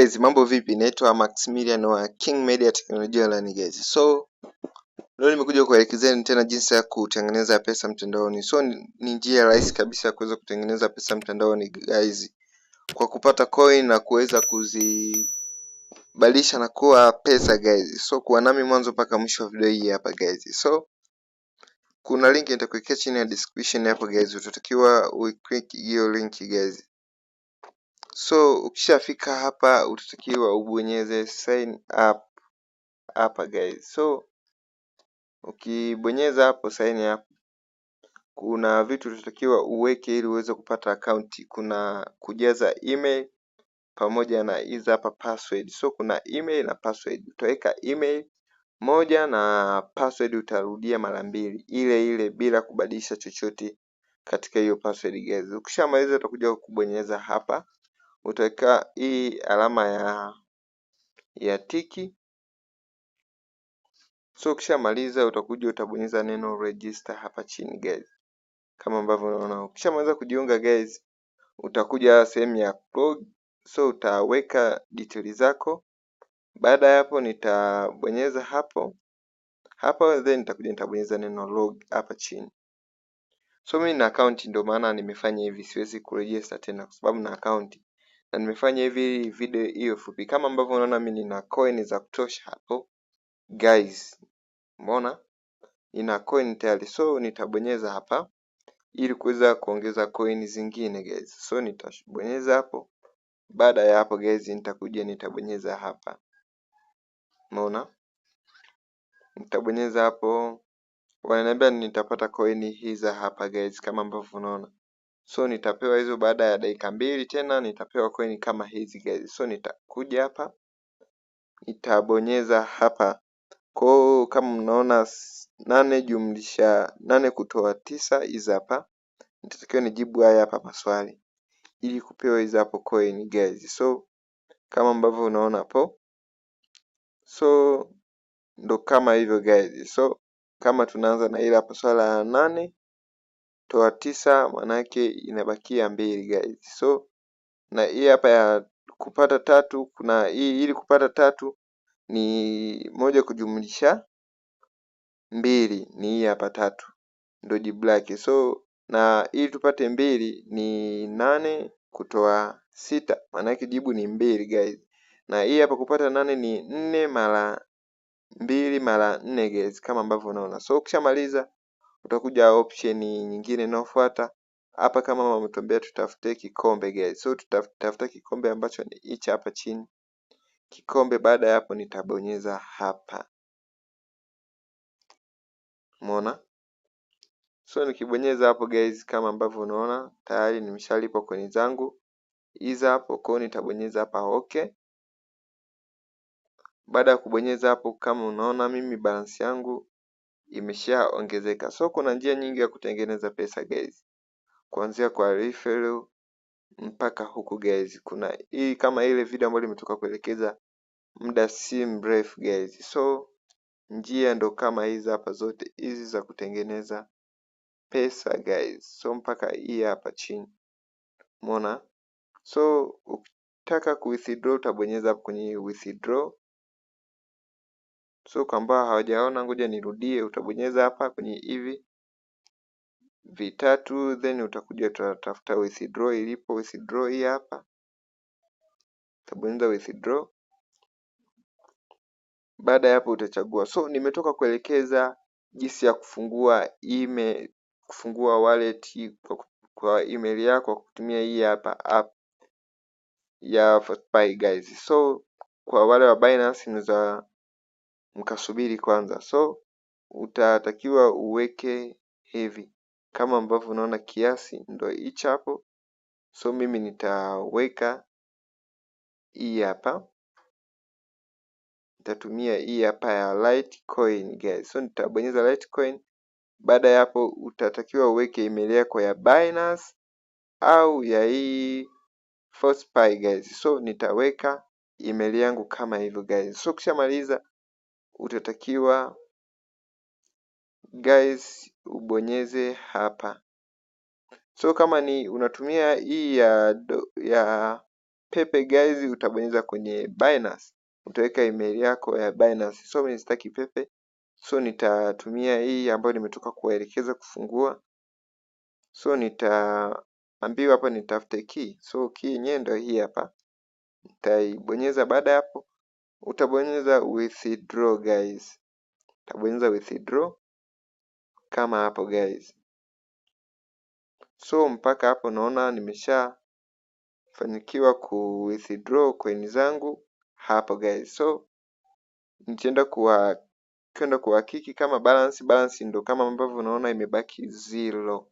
Guys, mambo vipi? Naitwa Maximilian wa King Media Teknolojia Online guys. So leo nimekuja kuelekezeni tena jinsi ya kutengeneza pesa mtandaoni. So ni njia rahisi kabisa ya kuweza kutengeneza pesa mtandaoni guys, kwa kupata coin na kuweza kuzibadilisha na kuwa pesa guys. So kuwa nami mwanzo mpaka mwisho wa video hii hapa guys. So kuna link nitakuwekea chini ya description hapo guys. Utatakiwa uiclick hiyo link guys. So ukishafika hapa utatakiwa ubonyeze sign up hapa guys. So ukibonyeza hapo sign up, kuna vitu utatakiwa uweke ili uweze kupata account. Kuna kujaza email pamoja na hizi hapa password. So kuna email na password. Utaweka email moja na password utarudia mara mbili ile ile bila kubadilisha chochote katika hiyo password guys. Ukishamaliza utakuja kubonyeza hapa, utaweka hii alama ya tiki. So ukishamaliza utakuja utabonyeza neno register hapa chini guys, kama ambavyo unaona. Ukishamaliza kujiunga guys, utakuja sehemu ya log. So utaweka details zako. Baada ya hapo nitabonyeza hapo then nitabonyeza neno log hapa chini. So mimi na account ndio maana nimefanya hivi, siwezi kuregister tena kwa sababu na account. Na nimefanya hivi video hiyo fupi. Kama ambavyo unaona mimi nina coin za kutosha hapo guys. Umeona? Ina coin tayari. So nitabonyeza hapa ili kuweza kuongeza coin zingine guys. So nitabonyeza hapo. Baada ya hapo guys, nitabonyeza hapa. Umeona? Nitabonyeza hapo. Wananiambia nitapata coin hizi hapa guys, kama ambavyo unaona. So nitapewa hizo baada ya dakika 2 tena nitapewa coin kama hizi guys. So nitakuja hapa. Nitabonyeza hapa. Kwa kama mnaona 8 jumlisha 8 kutoa 9 hizi hapa. Nitatakiwa nijibu haya hapa maswali ili kupewa hizo hapo coin guys. So kama ambavyo unaona hapo. So ndo kama hivyo guys. So kama tunaanza na ile hapo swala ya 8 toa 9, maana yake inabakia 2 guys. So na hii hapa ya kupata 3, kuna hii ili kupata 3 ni 1 kujumlisha 2 ni hii hapa 3 ndio jibu lake. So na ili tupate 2 ni 8 kutoa 6, maana yake jibu ni 2 guys. Na hii hapa kupata 8 ni 4 mara 2 mara 4 guys, kama ambavyo unaona. So ukishamaliza utakuja option nyingine inayofuata hapa, kama wametuambia tutafute kikombe guys. So tutafuta kikombe ambacho ni hichi hapa chini kikombe. Baada ya hapo nitabonyeza hapa. Umeona? So nikibonyeza hapo guys, kama ambavyo unaona tayari nimeshalipa coin zangu hizi hapo. Kwa nitabonyeza hapa okay. Baada ya kubonyeza hapo, kama unaona mimi balance yangu imeshaongezeka. So kuna njia nyingi ya kutengeneza pesa guys, kuanzia kwa referral mpaka huku guys. Kuna hii kama ile video ambayo nimetoka kuelekeza muda si mrefu guys. So njia ndo kama hizi hapa, zote hizi za kutengeneza pesa guys. So mpaka hii hapa chini. Umeona? So ukitaka ku-withdraw utabonyeza hapo kwenye withdraw. So kwa ambao hawajaona, ngoja nirudie, utabonyeza hapa kwenye hivi vitatu, then utakuja utatafuta withdraw ilipo. Withdraw hii hapa, utabonyeza withdraw. Baada ya hapo utachagua. So nimetoka kuelekeza jinsi ya kufungua email, kufungua wallet kwa email yako kwa kutumia hii hapa app ya Faucet guys. So kwa wale wa Binance mnaweza mkasubiri kwanza. So utatakiwa uweke hivi kama ambavyo unaona, kiasi ndio hichi hapo. So mimi nitaweka hii hapa, nitatumia hii hapa ya Litecoin guys. So nitabonyeza Litecoin. Baada ya hapo utatakiwa uweke email yako ya Binance au ya hii Faucet guys. So nitaweka email yangu kama hivyo guys. So ukishamaliza utatakiwa guys ubonyeze hapa. So kama ni unatumia hii ya pepe guys, utabonyeza kwenye Binance, utaweka email yako ya Binance. So mimi sitaki pepe, so nitatumia hii ambayo nimetoka kuwaelekeza kufungua. So nitaambiwa hapa nitafute key. So key yenyewe ndio hii hapa, nitaibonyeza. Baada hapo utabonyeza withdraw guys, utabonyeza withdraw kama hapo guys. So mpaka hapo naona nimeshafanikiwa ku withdraw coin zangu hapo guys. So nitaenda kwenda kuhakiki kama balance ndo kama ambavyo unaona imebaki 0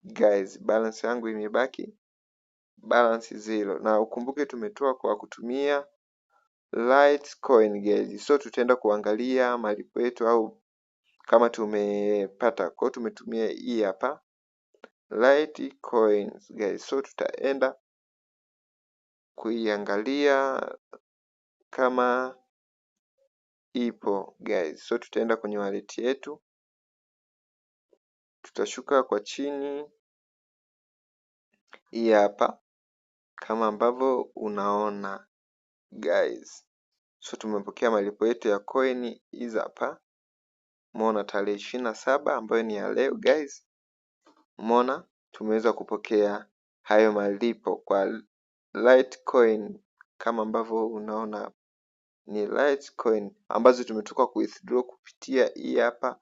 guys, balance yangu imebaki balance 0, na ukumbuke tumetoa kwa kutumia Litecoin guys. So tutaenda kuangalia malipo yetu au kama tumepata. Kwa tumetumia hii hapa Litecoin guys. So tutaenda kuiangalia kama ipo guys. So tutaenda kwenye wallet yetu, tutashuka kwa chini hii hapa kama ambavyo unaona guys. So tumepokea malipo yetu ya coin hizi hapa. Umeona tarehe 27 ambayo ni ya leo guys. Umeona tumeweza kupokea hayo malipo kwa Litecoin kama ambavyo unaona ni Litecoin ambazo tumetoka ku withdraw kupitia hii hapa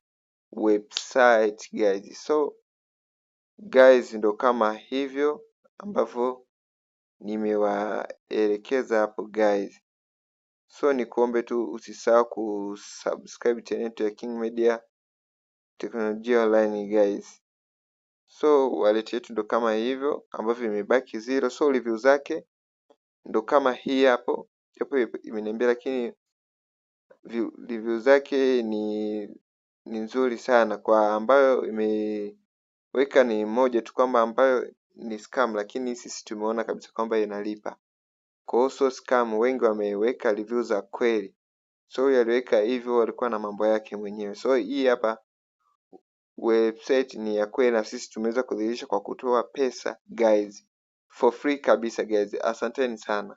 website guys. So guys, ndo kama hivyo ambavyo nimewaelekeza hapo guys. So nikuombe tu usisahau kusubscribe channel yetu ya King Media Teknolojia Online guys. So wallet yetu ndo kama hivyo ambavyo imebaki 0. So review zake ndo kama hii hapo, japo imeniambia, lakini review zake ni nzuri sana. Kwa ambayo imeweka ni moja tu kwamba ambayo ni scam, lakini sisi tumeona kabisa kwamba inalipa. Kwa hiyo so scam, wengi wameweka review za kweli. So yaliweka hivyo walikuwa na mambo yake mwenyewe. So hii hapa website ni ya kweli na sisi tumeweza kudhihirisha kwa kutoa pesa guys for free kabisa guys. Asanteni sana.